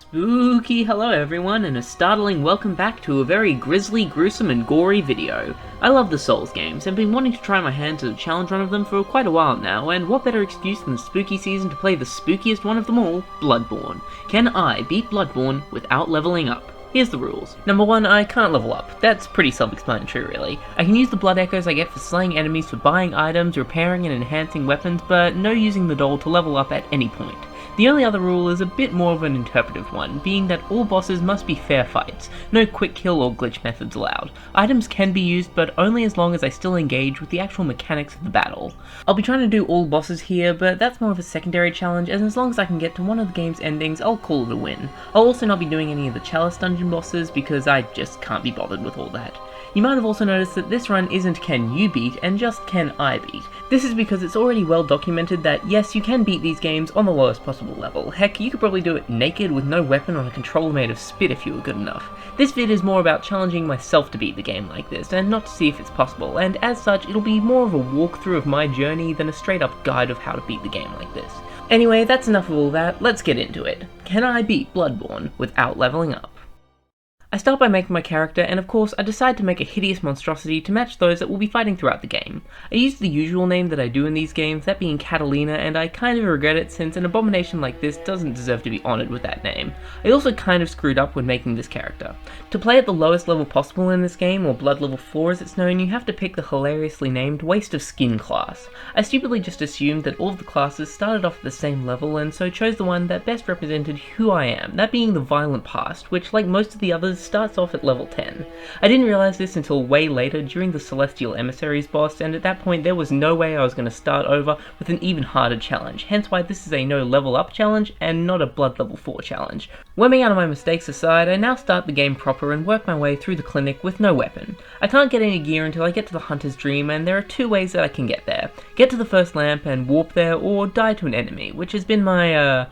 Spooky hello everyone, and a startling welcome back to a very grisly, gruesome and gory video. I love the Souls games, and been wanting to try my hand at a challenge run of them for quite a while now, and what better excuse than the spooky season to play the spookiest one of them all, Bloodborne. Can I beat Bloodborne without leveling up? Here's the rules. Number 1, I can't level up. That's pretty self-explanatory really. I can use the blood echoes I get for slaying enemies for buying items, repairing and enhancing weapons, but no using the doll to level up at any point. The only other rule is a bit more of an interpretive one, being that all bosses must be fair fights, no quick kill or glitch methods allowed. Items can be used, but only as long as I still engage with the actual mechanics of the battle. I'll be trying to do all bosses here, but that's more of a secondary challenge, and as long as I can get to one of the game's endings, I'll call it a win. I'll also not be doing any of the Chalice dungeon bosses, because I just can't be bothered with all that. You might have also noticed that this run isn't can you beat, and just can I beat. This is because it's already well documented that yes, you can beat these games on the lowest possible level. Heck, you could probably do it naked with no weapon on a controller made of spit if you were good enough. This vid is more about challenging myself to beat the game like this, and not to see if it's possible, and as such, it'll be more of a walkthrough of my journey than a straight up guide of how to beat the game like this. Anyway, that's enough of all that, let's get into it. Can I beat Bloodborne without leveling up? I start by making my character, and of course I decide to make a hideous monstrosity to match those that will be fighting throughout the game. I use the usual name that I do in these games, that being Catalina, and I kind of regret it since an abomination like this doesn't deserve to be honoured with that name. I also kind of screwed up when making this character. To play at the lowest level possible in this game, or Blood Level 4 as it's known, you have to pick the hilariously named Waste of Skin class. I stupidly just assumed that all of the classes started off at the same level, and so chose the one that best represented who I am, that being the Violent Past, which like most of the others starts off at level 10. I didn't realise this until way later during the Celestial Emissaries boss, and at that point there was no way I was going to start over with an even harder challenge, hence why this is a no level up challenge and not a Blood Level 4 challenge. Worming out of my mistakes aside, I now start the game proper and work my way through the clinic with no weapon. I can't get any gear until I get to the Hunter's Dream, and there are two ways that I can get there. Get to the first lamp and warp there, or die to an enemy, which has been my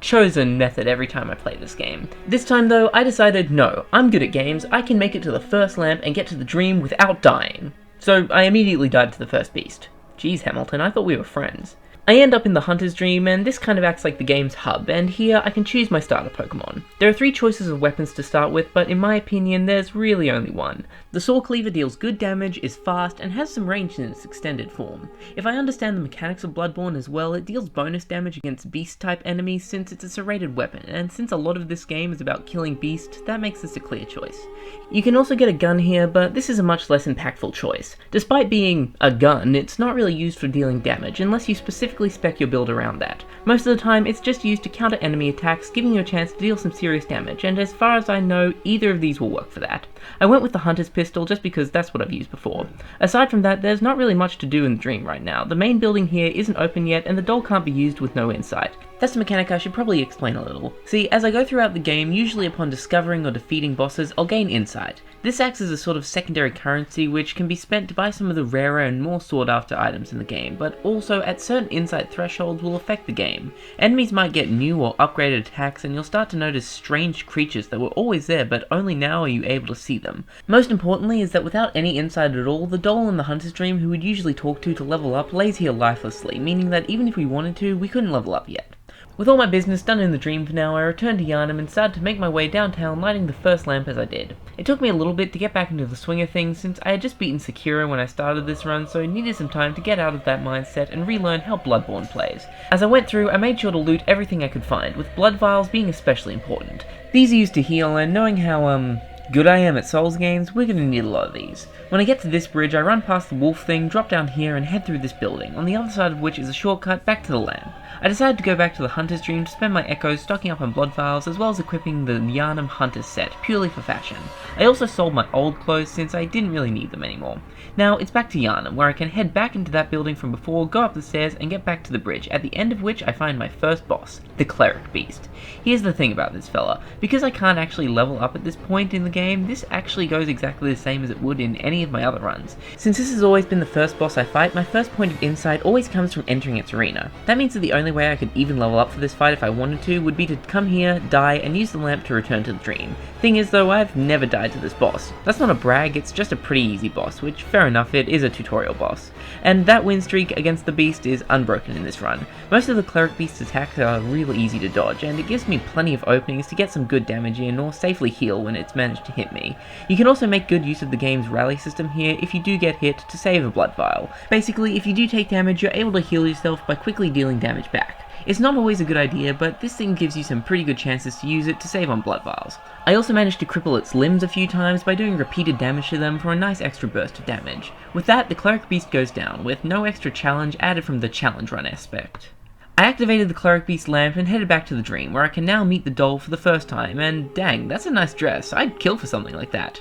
chosen method every time I play this game. This time though, I decided no, I'm good at games, I can make it to the first lamp and get to the dream without dying. So I immediately died to the first beast. Jeez Hamilton, I thought we were friends. I end up in the Hunter's Dream, and this kind of acts like the game's hub, and here I can choose my starter Pokemon. There are 3 choices of weapons to start with, but in my opinion there's really only one. The Saw Cleaver deals good damage, is fast, and has some range in its extended form. If I understand the mechanics of Bloodborne as well, it deals bonus damage against beast-type enemies since it's a serrated weapon, and since a lot of this game is about killing beasts, that makes this a clear choice. You can also get a gun here, but this is a much less impactful choice. Despite being a gun, it's not really used for dealing damage, unless you specifically spec your build around that. Most of the time, it's just used to counter enemy attacks, giving you a chance to deal some serious damage, and as far as I know, either of these will work for that. I went with the Hunter's Pistol just because that's what I've used before. Aside from that, there's not really much to do in the dream right now. The main building here isn't open yet, and the doll can't be used with no insight. That's a mechanic I should probably explain a little. See, as I go throughout the game, usually upon discovering or defeating bosses, I'll gain insight. This acts as a sort of secondary currency which can be spent to buy some of the rarer and more sought after items in the game, but also at certain insight thresholds will affect the game. Enemies might get new or upgraded attacks, and you'll start to notice strange creatures that were always there, but only now are you able to see them. Most importantly is that without any insight at all, the doll in the Hunter's Dream who we'd usually talk to level up lays here lifelessly, meaning that even if we wanted to, we couldn't level up yet. With all my business done in the dream for now, I returned to Yharnam and started to make my way downtown, lighting the first lamp as I did. It took me a little bit to get back into the swing of things since I had just beaten Sekiro when I started this run, so I needed some time to get out of that mindset and relearn how Bloodborne plays. As I went through, I made sure to loot everything I could find, with blood vials being especially important. These are used to heal, and knowing how, good I am at Souls games, we're gonna need a lot of these. When I get to this bridge, I run past the wolf thing, drop down here, and head through this building, on the other side of which is a shortcut back to the lamp. I decided to go back to the Hunter's Dream to spend my echoes stocking up on blood vials as well as equipping the Yharnam Hunter's set, purely for fashion. I also sold my old clothes since I didn't really need them anymore. Now it's back to Yharnam, where I can head back into that building from before, go up the stairs, and get back to the bridge, at the end of which I find my first boss, the Cleric Beast. Here's the thing about this fella, because I can't actually level up at this point in the game, this actually goes exactly the same as it would in any of my other runs. Since this has always been the first boss I fight, my first point of insight always comes from entering its arena. That means that the only way I could even level up for this fight if I wanted to would be to come here, die, and use the lamp to return to the dream. Thing is though, I've never died to this boss. That's not a brag, it's just a pretty easy boss, which fair enough, it is a tutorial boss. And that win streak against the beast is unbroken in this run. Most of the Cleric Beast's attacks are really easy to dodge, and it gives me plenty of openings to get some good damage in or safely heal when it's managed to hit me. You can also make good use of the game's rally system here if you do get hit to save a blood vial. Basically, if you do take damage, you're able to heal yourself by quickly dealing damage back. It's not always a good idea, but this thing gives you some pretty good chances to use it to save on blood vials. I also managed to cripple its limbs a few times by doing repeated damage to them for a nice extra burst of damage. With that, the Cleric Beast goes down, with no extra challenge added from the challenge run aspect. I activated the Cleric Beast lamp and headed back to the dream, where I can now meet the doll for the first time, and dang, that's a nice dress. I'd kill for something like that.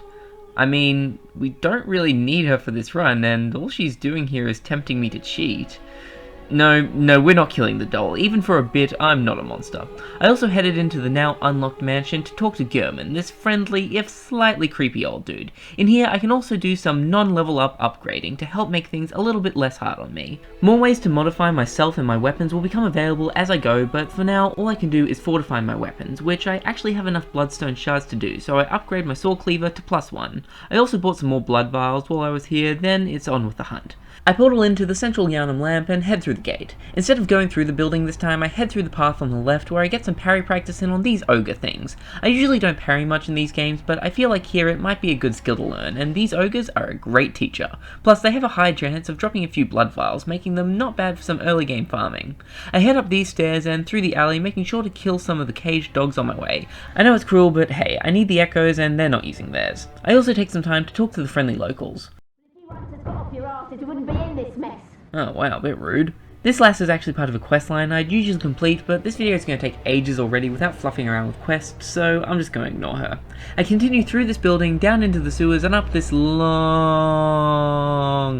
I mean, we don't really need her for this run, and all she's doing here is tempting me to cheat. No, we're not killing the doll. Even for a bit, I'm not a monster. I also headed into the now unlocked mansion to talk to German, this friendly, if slightly creepy old dude. In here, I can also do some non-level up upgrading to help make things a little bit less hard on me. More ways to modify myself and my weapons will become available as I go, but for now, all I can do is fortify my weapons, which I actually have enough bloodstone shards to do, so I upgrade my sword cleaver to +1. I also bought some more blood vials while I was here, then it's on with the hunt. I portal into the central Yharnam lamp and head through the gate. Instead of going through the building this time, I head through the path on the left where I get some parry practice in on these ogre things. I usually don't parry much in these games, but I feel like here it might be a good skill to learn, and these ogres are a great teacher. Plus, they have a high chance of dropping a few blood vials, making them not bad for some early game farming. I head up these stairs and through the alley, making sure to kill some of the caged dogs on my way. I know it's cruel, but hey, I need the echoes and they're not using theirs. I also take some time to talk to the friendly locals. If you wanted to cut off your arse, you wouldn't be in this mess. Oh wow, a bit rude. This last is actually part of a questline I'd usually complete, but this video is going to take ages already without fluffing around with quests, so I'm just going to ignore her. I continue through this building, down into the sewers, and up this long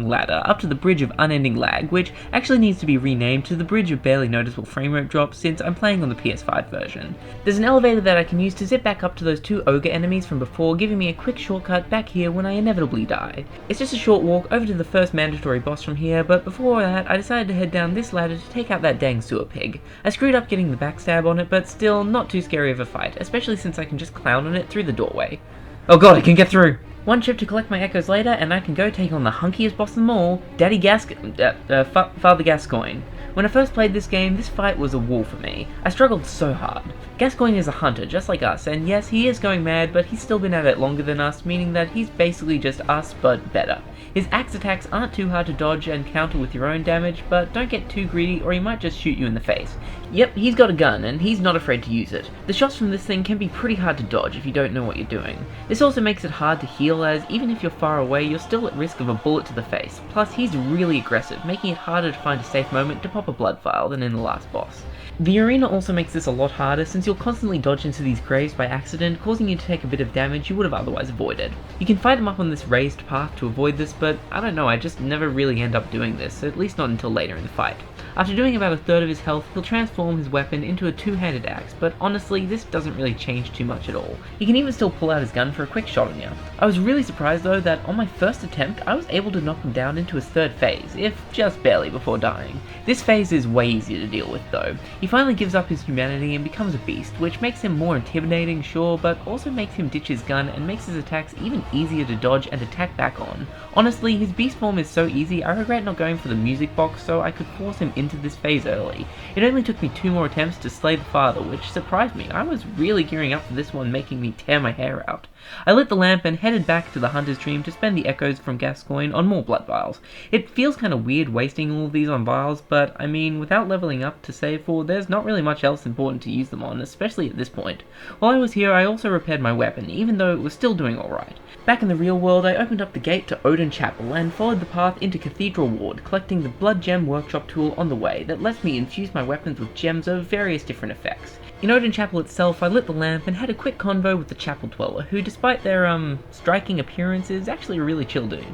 ladder, up to the Bridge of Unending Lag, which actually needs to be renamed to the Bridge of Barely Noticeable Framerate Drop since I'm playing on the PS5 version. There's an elevator that I can use to zip back up to those two ogre enemies from before, giving me a quick shortcut back here when I inevitably die. It's just a short walk over to the first mandatory boss from here, but before that I decided to head down this ladder to take out that dang sewer pig. I screwed up getting the backstab on it, but still not too scary of a fight, especially since I can just clown on it through the doorway. Oh god, I can get through! One trip to collect my echoes later, and I can go take on the hunkiest boss of them all, Father Gascoigne. When I first played this game, this fight was a wall for me. I struggled so hard. Gascoigne is a hunter, just like us, and yes, he is going mad, but he's still been at it longer than us, meaning that he's basically just us, but better. His axe attacks aren't too hard to dodge and counter with your own damage, but don't get too greedy or he might just shoot you in the face. Yep, he's got a gun, and he's not afraid to use it. The shots from this thing can be pretty hard to dodge if you don't know what you're doing. This also makes it hard to heal, as even if you're far away, you're still at risk of a bullet to the face. Plus, he's really aggressive, making it harder to find a safe moment to pop a blood vial than in the last boss. The arena also makes this a lot harder since you'll constantly dodge into these graves by accident, causing you to take a bit of damage you would have otherwise avoided. You can fight him up on this raised path to avoid this, but I don't know, I just never really end up doing this, at least not until later in the fight. After doing about a third of his health, he'll transform his weapon into a two-handed axe, but honestly, this doesn't really change too much at all. He can even still pull out his gun for a quick shot on you. I was really surprised though that on my first attempt, I was able to knock him down into his third phase, if just barely before dying. This phase is way easier to deal with though. He finally gives up his humanity and becomes a beast, which makes him more intimidating, sure, but also makes him ditch his gun and makes his attacks even easier to dodge and attack back on. Honestly, his beast form is so easy, I regret not going for the music box so I could force him into this phase early. It only took me 2 more attempts to slay the father, which surprised me. I was really gearing up for this one, making me tear my hair out. I lit the lamp and headed back to the hunter's dream to spend the echoes from Gascoigne on more blood vials. It feels kinda weird wasting all of these on vials, but I mean, without leveling up to save for, there's not really much else important to use them on, especially at this point. While I was here, I also repaired my weapon, even though it was still doing alright. Back in the real world, I opened up the gate to Odin Chapel and followed the path into Cathedral Ward, collecting the Blood Gem Workshop tool on the way that lets me infuse my weapons with gems of various different effects. In Odin Chapel itself, I lit the lamp and had a quick convo with the chapel dweller, who despite their striking appearance is actually a really chill dude.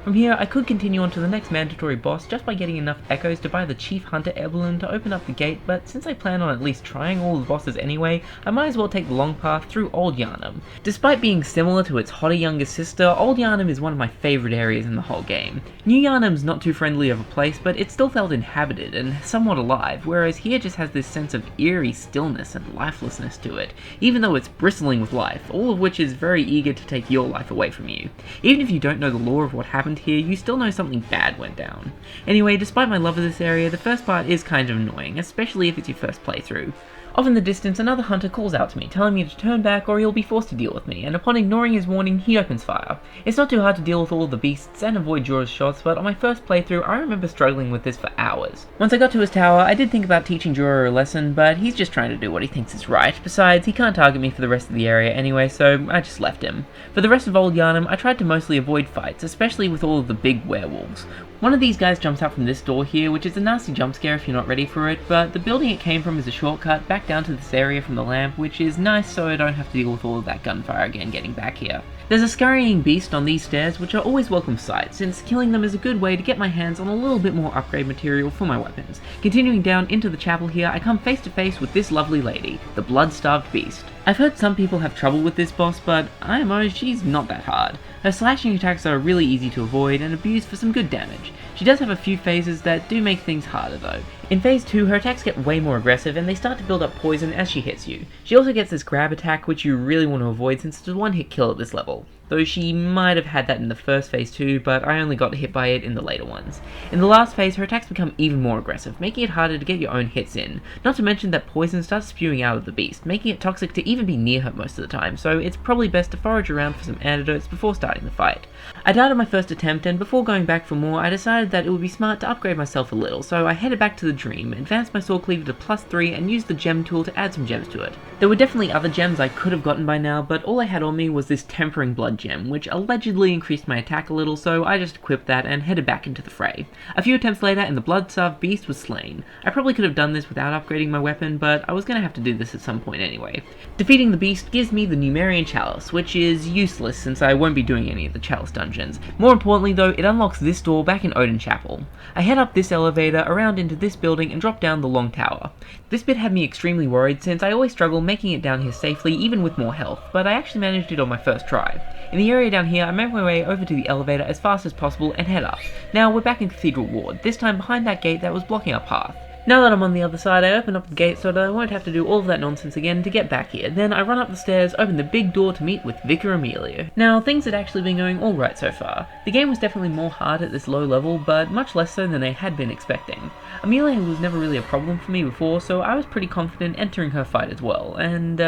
From here, I could continue on to the next mandatory boss just by getting enough echoes to buy the Chief Hunter emblem to open up the gate, but since I plan on at least trying all the bosses anyway, I might as well take the long path through Old Yharnam. Despite being similar to its hotter younger sister, Old Yharnam is one of my favourite areas in the whole game. New Yharnam's not too friendly of a place, but it still felt inhabited and somewhat alive, whereas here just has this sense of eerie stillness and lifelessness to it, even though it's bristling with life, all of which is very eager to take your life away from you. Even if you don't know the lore of what happened here, you still know something bad went down. Anyway, despite my love of this area, the first part is kind of annoying, especially if it's your first playthrough. Off in the distance, another hunter calls out to me, telling me to turn back or he'll be forced to deal with me, and upon ignoring his warning, he opens fire. It's not too hard to deal with all of the beasts and avoid Jorah's shots, but on my first playthrough, I remember struggling with this for hours. Once I got to his tower, I did think about teaching Jorah a lesson, but he's just trying to do what he thinks is right. Besides, he can't target me for the rest of the area anyway, so I just left him. For the rest of Old Yharnam, I tried to mostly avoid fights, especially with all of the big werewolves. One of these guys jumps out from this door here, which is a nasty jump scare if you're not ready for it, but the building it came from is a shortcut back down to this area from the lamp, which is nice so I don't have to deal with all of that gunfire again getting back here. There's a scurrying beast on these stairs, which are always welcome sight, since killing them is a good way to get my hands on a little bit more upgrade material for my weapons. Continuing down into the chapel here, I come face to face with this lovely lady, the blood-starved beast. I've heard some people have trouble with this boss, but IMO, she's not that hard. Her slashing attacks are really easy to avoid and abuse for some good damage. She does have a few phases that do make things harder though. In phase 2, her attacks get way more aggressive and they start to build up poison as she hits you. She also gets this grab attack which you really want to avoid since it's a one-hit kill at this level. Though she might have had that in the first phase too, but I only got hit by it in the later ones. In the last phase, her attacks become even more aggressive, making it harder to get your own hits in. Not to mention that poison starts spewing out of the beast, making it toxic to even be near her most of the time, so it's probably best to forage around for some antidotes before starting the fight. I died on my first attempt, and before going back for more, I decided that it would be smart to upgrade myself a little, so I headed back to the Dream, advanced my sword cleaver to +3, and used the gem tool to add some gems to it. There were definitely other gems I could have gotten by now, but all I had on me was this Tempering Blood gem, which allegedly increased my attack a little, so I just equipped that and headed back into the fray. A few attempts later, and the blood-starved beast was slain. I probably could have done this without upgrading my weapon, but I was going to have to do this at some point anyway. Defeating the beast gives me the Numerian Chalice, which is useless since I won't be doing any of the Chalice dungeons. More importantly though, it unlocks this door back in Odin Chapel. I head up this elevator, around into this building, and drop down the long tower. This bit had me extremely worried since I always struggle making it down here safely even with more health, but I actually managed it on my first try. In the area down here, I make my way over to the elevator as fast as possible and head up. Now we're back in Cathedral Ward, this time behind that gate that was blocking our path. Now that I'm on the other side, I open up the gate so that I won't have to do all of that nonsense again to get back here. Then I run up the stairs, open the big door to meet with Vicar Amelia. Now, things had actually been going alright so far. The game was definitely more hard at this low level, but much less so than I had been expecting. Amelia was never really a problem for me before, so I was pretty confident entering her fight as well, and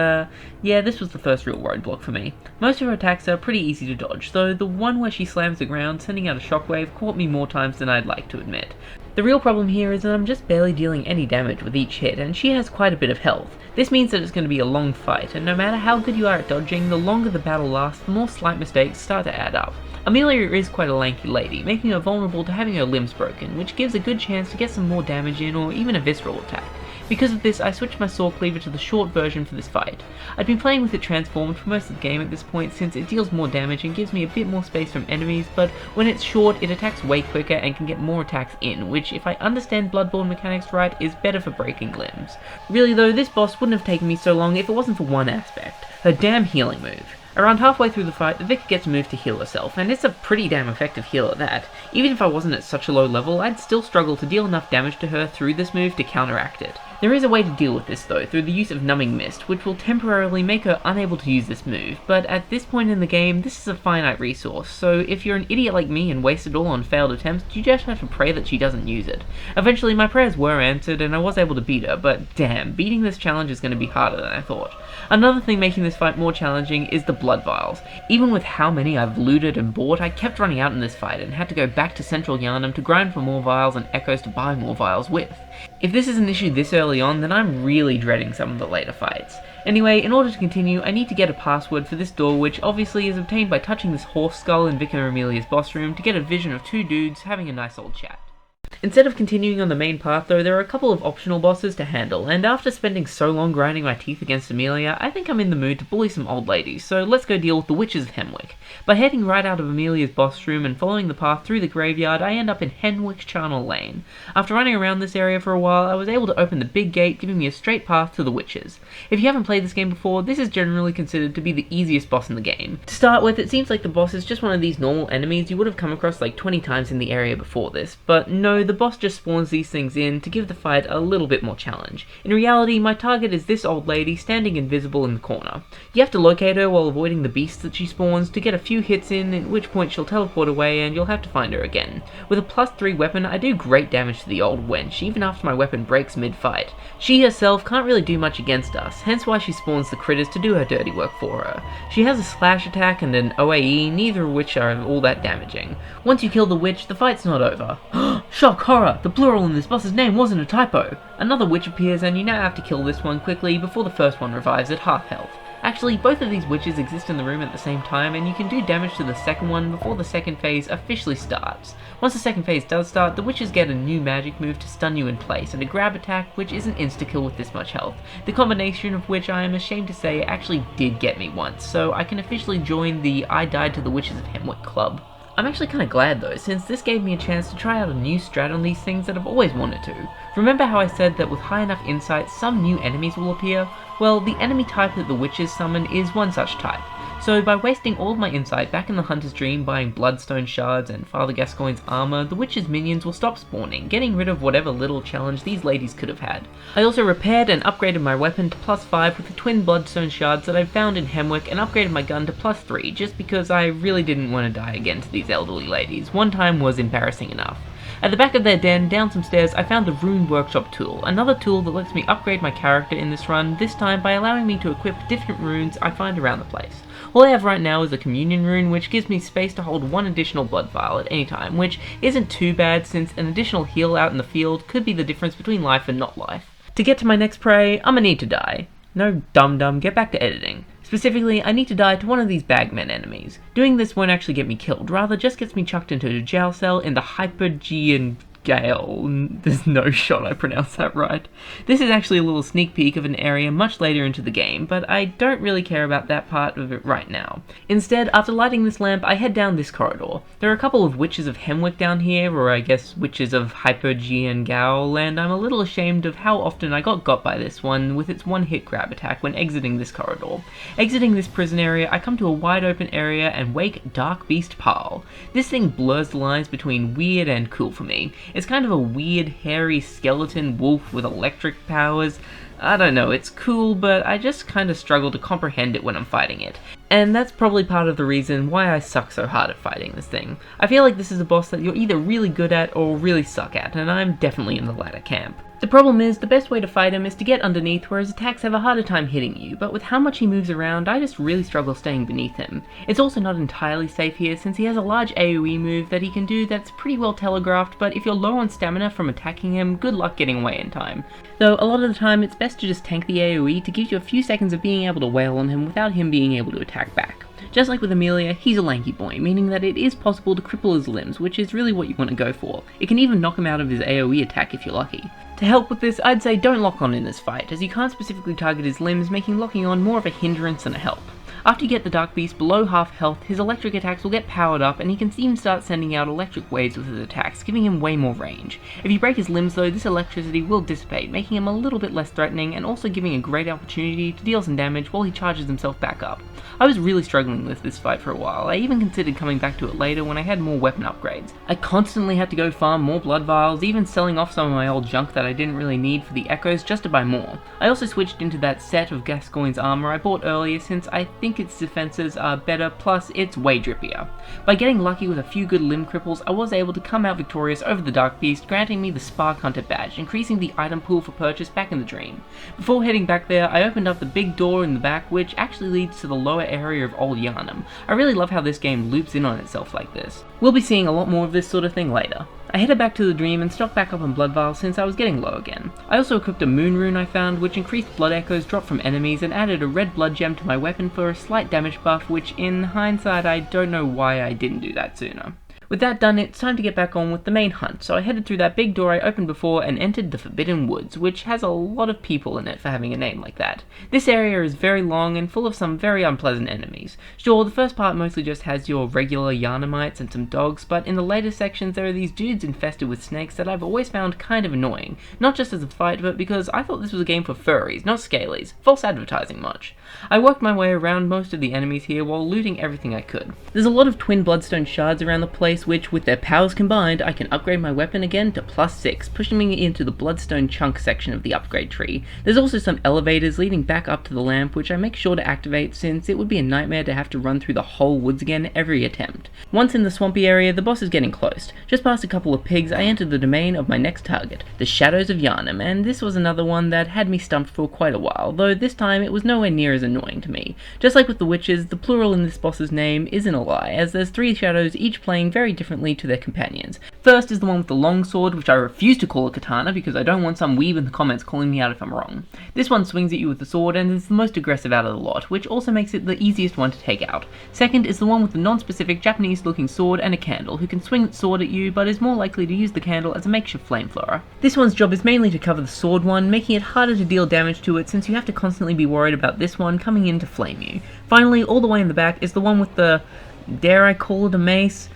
yeah, this was the first real roadblock for me. Most of her attacks are pretty easy to dodge, though the one where she slams the ground, sending out a shockwave, caught me more times than I'd like to admit. The real problem here is that I'm just barely dealing any damage with each hit, and she has quite a bit of health. This means that it's going to be a long fight, and no matter how good you are at dodging, the longer the battle lasts, the more slight mistakes start to add up. Amelia is quite a lanky lady, making her vulnerable to having her limbs broken, which gives a good chance to get some more damage in or even a visceral attack. Because of this, I switched my sword cleaver to the short version for this fight. I'd been playing with it transformed for most of the game at this point since it deals more damage and gives me a bit more space from enemies, but when it's short, it attacks way quicker and can get more attacks in, which, if I understand Bloodborne mechanics right, is better for breaking limbs. Really though, this boss wouldn't have taken me so long if it wasn't for one aspect: her damn healing move. Around halfway through the fight, the Vicar gets a move to heal herself, and it's a pretty damn effective heal at that. Even if I wasn't at such a low level, I'd still struggle to deal enough damage to her through this move to counteract it. There is a way to deal with this though, through the use of Numbing Mist, which will temporarily make her unable to use this move, but at this point in the game, this is a finite resource, so if you're an idiot like me and waste it all on failed attempts, you just have to pray that she doesn't use it. Eventually my prayers were answered and I was able to beat her, but damn, beating this challenge is going to be harder than I thought. Another thing making this fight more challenging is the blood vials. Even with how many I've looted and bought, I kept running out in this fight and had to go back to Central Yharnam to grind for more vials and echoes to buy more vials with. If this is an issue this early on, then I'm really dreading some of the later fights. Anyway, in order to continue, I need to get a password for this door, which obviously is obtained by touching this horse skull in Vicar Amelia's boss room to get a vision of two dudes having a nice old chat. Instead of continuing on the main path though, there are a couple of optional bosses to handle, and after spending so long grinding my teeth against Amelia, I think I'm in the mood to bully some old ladies, so let's go deal with the Witches of Henwick. By heading right out of Amelia's boss room and following the path through the graveyard, I end up in Henwick Charnel Lane. After running around this area for a while, I was able to open the big gate, giving me a straight path to the Witches. If you haven't played this game before, this is generally considered to be the easiest boss in the game. To start with, it seems like the boss is just one of these normal enemies you would have come across like 20 times in the area before this, but no, the boss just spawns these things in to give the fight a little bit more challenge. In reality, my target is this old lady standing invisible in the corner. You have to locate her while avoiding the beasts that she spawns to get a few hits in, at which point she'll teleport away and you'll have to find her again. With a +3 weapon, I do great damage to the old wench, even after my weapon breaks mid-fight. She herself can't really do much against us, hence why she spawns the critters to do her dirty work for her. She has a slash attack and an OAE, neither of which are all that damaging. Once you kill the witch, the fight's not over. Shock horror! The plural in this boss's name wasn't a typo! Another witch appears and you now have to kill this one quickly before the first one revives at half health. Actually, both of these witches exist in the room at the same time, and you can do damage to the second one before the second phase officially starts. Once the second phase does start, the witches get a new magic move to stun you in place, and a grab attack which is an insta-kill with this much health, the combination of which I am ashamed to say actually did get me once, so I can officially join the I Died to the Witches of Henwick club. I'm actually kinda glad though, since this gave me a chance to try out a new strat on these things that I've always wanted to. Remember how I said that with high enough insight some new enemies will appear? Well, the enemy type that the witches summon is one such type. So by wasting all of my insight back in the Hunter's Dream buying Bloodstone shards and Father Gascoigne's armor, the witches' minions will stop spawning, getting rid of whatever little challenge these ladies could have had. I also repaired and upgraded my weapon to +5 with the twin Bloodstone shards that I found in Henwick and upgraded my gun to +3 just because I really didn't want to die again to these elderly ladies. One time was embarrassing enough. At the back of their den, down some stairs, I found the Rune Workshop tool, another tool that lets me upgrade my character in this run, this time by allowing me to equip different runes I find around the place. All I have right now is a Communion rune, which gives me space to hold one additional blood vial at any time, which isn't too bad since an additional heal out in the field could be the difference between life and not life. To get to my next prey, I'ma need to die. No dum-dum, get back to editing. Specifically, I need to die to one of these bagmen enemies. Doing this won't actually get me killed, rather just gets me chucked into a jail cell in the Hypergean Gale. There's no shot I pronounced that right. This is actually a little sneak peek of an area much later into the game, but I don't really care about that part of it right now. Instead, after lighting this lamp, I head down this corridor. There are a couple of Witches of Henwick down here, or I guess Witches of Hypergean Gale, and I'm a little ashamed of how often I got by this one with its one-hit grab attack when exiting this corridor. Exiting this prison area, I come to a wide open area and wake Dark Beast Parl. This thing blurs the lines between weird and cool for me. It's kind of a weird, hairy skeleton wolf with electric powers. I don't know, it's cool, but I just kind of struggle to comprehend it when I'm fighting it. And that's probably part of the reason why I suck so hard at fighting this thing. I feel like this is a boss that you're either really good at or really suck at, and I'm definitely in the latter camp. The problem is, the best way to fight him is to get underneath where his attacks have a harder time hitting you, but with how much he moves around, I just really struggle staying beneath him. It's also not entirely safe here since he has a large AoE move that he can do that's pretty well telegraphed, but if you're low on stamina from attacking him, good luck getting away in time. Though a lot of the time it's best to just tank the AoE to give you a few seconds of being able to wail on him without him being able to attack back. Just like with Amelia, he's a lanky boy, meaning that it is possible to cripple his limbs, which is really what you want to go for. It can even knock him out of his AoE attack if you're lucky. To help with this, I'd say don't lock on in this fight, as you can't specifically target his limbs, making locking on more of a hindrance than a help. After you get the Dark Beast below half health, his electric attacks will get powered up and he can even start sending out electric waves with his attacks, giving him way more range. If you break his limbs though, this electricity will dissipate, making him a little bit less threatening and also giving a great opportunity to deal some damage while he charges himself back up. I was really struggling with this fight for a while. I even considered coming back to it later when I had more weapon upgrades. I constantly had to go farm more blood vials, even selling off some of my old junk that I didn't really need for the echoes just to buy more. I also switched into that set of Gascoigne's armor I bought earlier since I think its defenses are better, plus it's way drippier. By getting lucky with a few good limb cripples, I was able to come out victorious over the Dark Beast, granting me the Spark Hunter badge, increasing the item pool for purchase back in the dream. Before heading back there, I opened up the big door in the back, which actually leads to the lower area of Old Yharnam. I really love how this game loops in on itself like this. We'll be seeing a lot more of this sort of thing later. I headed back to the dream and stocked back up on blood vials since I was getting low again. I also equipped a moon rune I found, which increased blood echoes dropped from enemies and added a red blood gem to my weapon for a slight damage buff, which in hindsight I don't know why I didn't do that sooner. With that done, it's time to get back on with the main hunt, so I headed through that big door I opened before and entered the Forbidden Woods, which has a lot of people in it for having a name like that. This area is very long and full of some very unpleasant enemies. Sure, the first part mostly just has your regular Yarnamites and some dogs, but in the later sections there are these dudes infested with snakes that I've always found kind of annoying. Not just as a fight, but because I thought this was a game for furries, not scalies. False advertising much. I worked my way around most of the enemies here while looting everything I could. There's a lot of twin bloodstone shards around the place which, with their powers combined, I can upgrade my weapon again to +6, pushing me into the bloodstone chunk section of the upgrade tree. There's also some elevators leading back up to the lamp which I make sure to activate since it would be a nightmare to have to run through the whole woods again every attempt. Once in the swampy area, the boss is getting close. Just past a couple of pigs, I entered the domain of my next target, the Shadows of Yharnam, and this was another one that had me stumped for quite a while, though this time it was nowhere near as annoying to me. Just like with the witches, the plural in this boss's name isn't a lie, as there's 3 shadows each playing very differently to their companions. First is the one with the long sword, which I refuse to call a katana because I don't want some weeb in the comments calling me out if I'm wrong. This one swings at you with the sword and is the most aggressive out of the lot, which also makes it the easiest one to take out. Second is the one with the non-specific Japanese looking sword and a candle, who can swing its sword at you but is more likely to use the candle as a makeshift flamethrower. This one's job is mainly to cover the sword one, making it harder to deal damage to it since you have to constantly be worried about this one coming in to flame you. Finally, all the way in the back is the one with the, dare I call it a mace?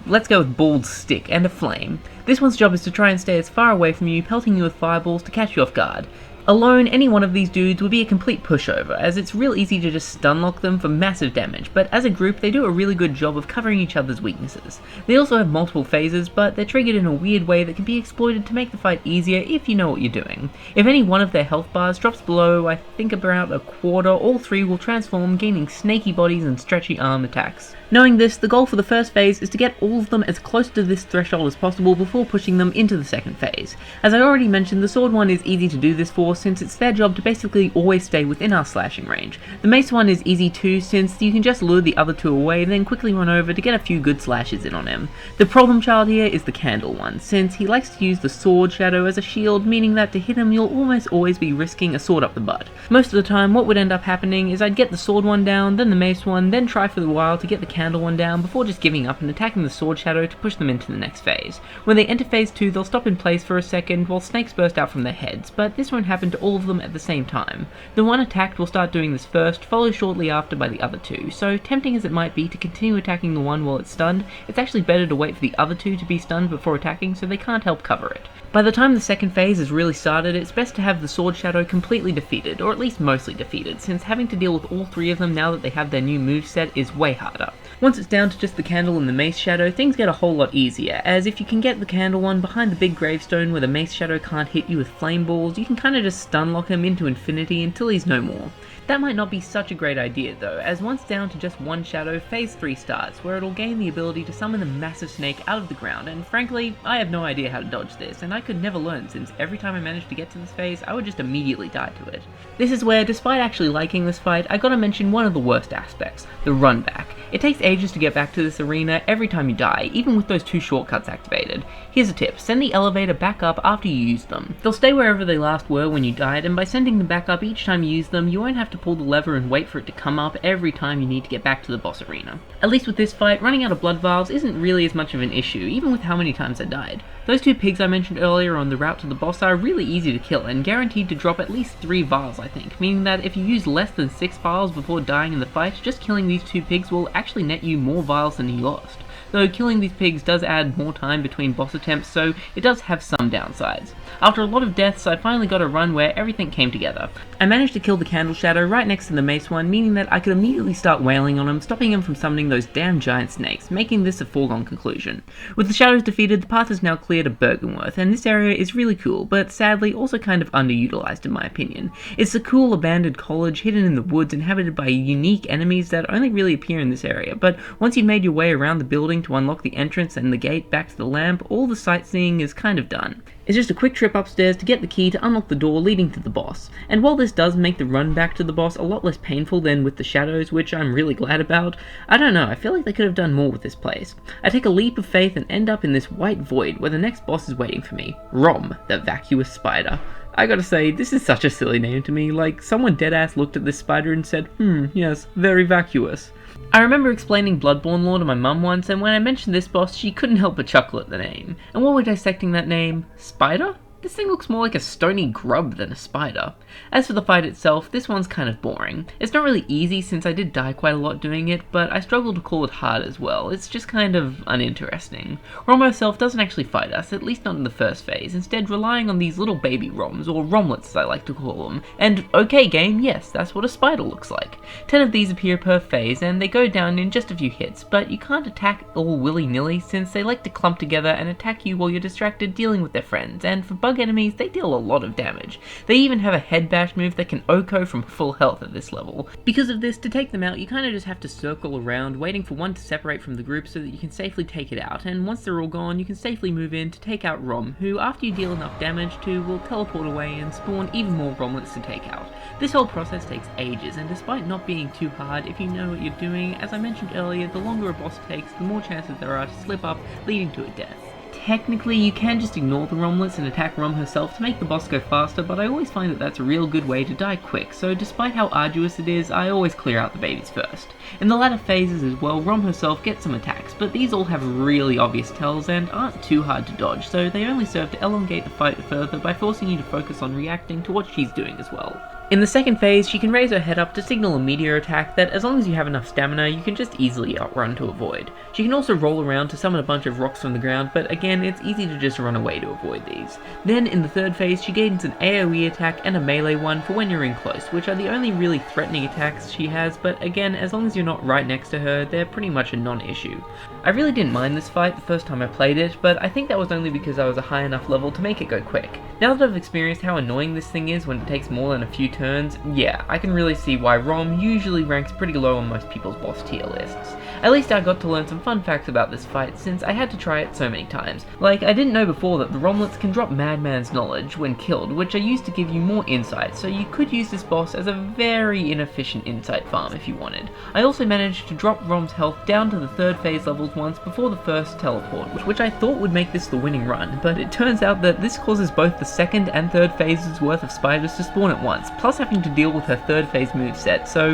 Let's go with bald stick and a flame. This one's job is to try and stay as far away from you, pelting you with fireballs to catch you off guard. Alone, any one of these dudes would be a complete pushover, as it's real easy to just stunlock them for massive damage, but as a group they do a really good job of covering each other's weaknesses. They also have multiple phases, but they're triggered in a weird way that can be exploited to make the fight easier if you know what you're doing. If any one of their health bars drops below, I think about a quarter, all 3 will transform, gaining snaky bodies and stretchy arm attacks. Knowing this, the goal for the first phase is to get all of them as close to this threshold as possible before pushing them into the second phase. As I already mentioned, the sword one is easy to do this for since it's their job to basically always stay within our slashing range. The mace one is easy too since you can just lure the other 2 away then quickly run over to get a few good slashes in on him. The problem child here is the candle one, since he likes to use the sword shadow as a shield, meaning that to hit him you'll almost always be risking a sword up the butt. Most of the time what would end up happening is I'd get the sword one down, then the mace one, then try for a while to get the candle one down before just giving up and attacking the sword shadow to push them into the next phase. When they enter phase 2 they'll stop in place for a second while snakes burst out from their heads, but this won't happen to all of them at the same time. The one attacked will start doing this first, followed shortly after by the other 2, so tempting as it might be to continue attacking the one while it's stunned, it's actually better to wait for the other 2 to be stunned before attacking so they can't help cover it. By the time the second phase has really started, it's best to have the sword shadow completely defeated, or at least mostly defeated, since having to deal with all 3 of them now that they have their new moveset is way harder. Once it's down to just the candle and the mace shadow, things get a whole lot easier, as if you can get the candle one behind the big gravestone where the mace shadow can't hit you with flame balls, you can kinda just stunlock him into infinity until he's no more. That might not be such a great idea though, as once down to just one shadow, phase 3 starts, where it'll gain the ability to summon a massive snake out of the ground, and frankly, I have no idea how to dodge this, and I could never learn since every time I managed to get to this phase, I would just immediately die to it. This is where, despite actually liking this fight, I gotta mention one of the worst aspects, the run back. It takes ages to get back to this arena every time you die, even with those 2 shortcuts activated. Here's a tip, send the elevator back up after you use them. They'll stay wherever they last were when you died, and by sending them back up each time you use them, you won't have to pull the lever and wait for it to come up every time you need to get back to the boss arena. At least with this fight, running out of blood vials isn't really as much of an issue, even with how many times I died. Those 2 pigs I mentioned earlier on the route to the boss are really easy to kill, and guaranteed to drop at least 3 vials I think, meaning that if you use less than 6 vials before dying in the fight, just killing these 2 pigs will actually net you more vials than you lost. Though killing these pigs does add more time between boss attempts, so it does have some downsides. After a lot of deaths, I finally got a run where everything came together. I managed to kill the candle shadow right next to the mace one, meaning that I could immediately start wailing on him, stopping him from summoning those damn giant snakes, making this a foregone conclusion. With the shadows defeated, the path is now clear to Bergenworth, and this area is really cool, but sadly also kind of underutilized in my opinion. It's a cool abandoned college hidden in the woods inhabited by unique enemies that only really appear in this area, but once you've made your way around the building to unlock the entrance and the gate back to the lamp, all the sightseeing is kind of done. It's just a quick trip upstairs to get the key to unlock the door leading to the boss, and while this does make the run back to the boss a lot less painful than with the shadows, which I'm really glad about, I don't know, I feel like they could have done more with this place. I take a leap of faith and end up in this white void where the next boss is waiting for me, Rom, the vacuous spider. I gotta say, this is such a silly name to me, like someone deadass looked at this spider and said, yes, very vacuous. I remember explaining Bloodborne lore to my mum once, and when I mentioned this boss, she couldn't help but chuckle at the name. And while we're dissecting that name, spider? This thing looks more like a stony grub than a spider. As for the fight itself, this one's kind of boring. It's not really easy since I did die quite a lot doing it, but I struggle to call it hard as well. It's just kind of uninteresting. Rom herself doesn't actually fight us, at least not in the first phase, instead relying on these little baby Roms, or Romlets as I like to call them. And okay game, yes, that's what a spider looks like. 10 of these appear per phase, and they go down in just a few hits, but you can't attack all willy-nilly since they like to clump together and attack you while you're distracted dealing with their friends, and for bug enemies, they deal a lot of damage. They even have a head bash move that can OHKO from full health at this level. Because of this, to take them out, you kinda just have to circle around, waiting for one to separate from the group so that you can safely take it out, and once they're all gone, you can safely move in to take out Rom, who after you deal enough damage to, will teleport away and spawn even more Romlets to take out. This whole process takes ages, and despite not being too hard if you know what you're doing, as I mentioned earlier, the longer a boss takes, the more chances there are to slip up, leading to a death. Technically, you can just ignore the Romlets and attack Rom herself to make the boss go faster, but I always find that that's a real good way to die quick, so despite how arduous it is, I always clear out the babies first. In the latter phases as well, Rom herself gets some attacks, but these all have really obvious tells and aren't too hard to dodge, so they only serve to elongate the fight further by forcing you to focus on reacting to what she's doing as well. In the second phase, she can raise her head up to signal a meteor attack that, as long as you have enough stamina, you can just easily outrun to avoid. She can also roll around to summon a bunch of rocks from the ground, but again, it's easy to just run away to avoid these. Then, in the third phase, she gains an AoE attack and a melee one for when you're in close, which are the only really threatening attacks she has, but again, as long as you're not right next to her, they're pretty much a non-issue. I really didn't mind this fight the first time I played it, but I think that was only because I was a high enough level to make it go quick. Now that I've experienced how annoying this thing is when it takes more than a few turns, yeah, I can really see why Rom usually ranks pretty low on most people's boss tier lists. At least I got to learn some fun facts about this fight since I had to try it so many times. Like, I didn't know before that the Romlets can drop Madman's knowledge when killed, which are used to give you more insight, so you could use this boss as a very inefficient insight farm if you wanted. I also managed to drop Rom's health down to the third phase levels once before the first teleport, which I thought would make this the winning run, but it turns out that this causes both the second and third phases worth of spiders to spawn at once, plus having to deal with her third phase moveset, so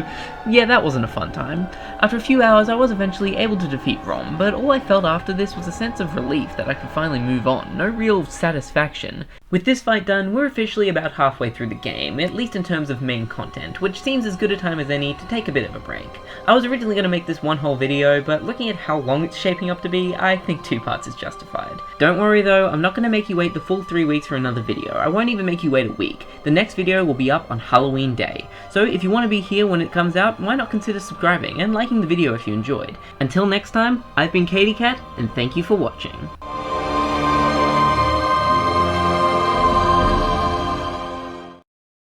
yeah, that wasn't a fun time. After a few hours I was eventually able to defeat Rom, but all I felt after this was a sense of relief that I could finally move on, no real satisfaction. With this fight done, we're officially about halfway through the game, at least in terms of main content, which seems as good a time as any to take a bit of a break. I was originally going to make this one whole video, but looking at how long it's shaping up to be, I think 2 parts is justified. Don't worry though, I'm not going to make you wait the full 3 weeks for another video. I won't even make you wait a week. The next video will be up on Halloween Day. So if you want to be here when it comes out, why not consider subscribing and liking the video if you enjoyed. Until next time, I've been Katie Cat, and thank you for watching.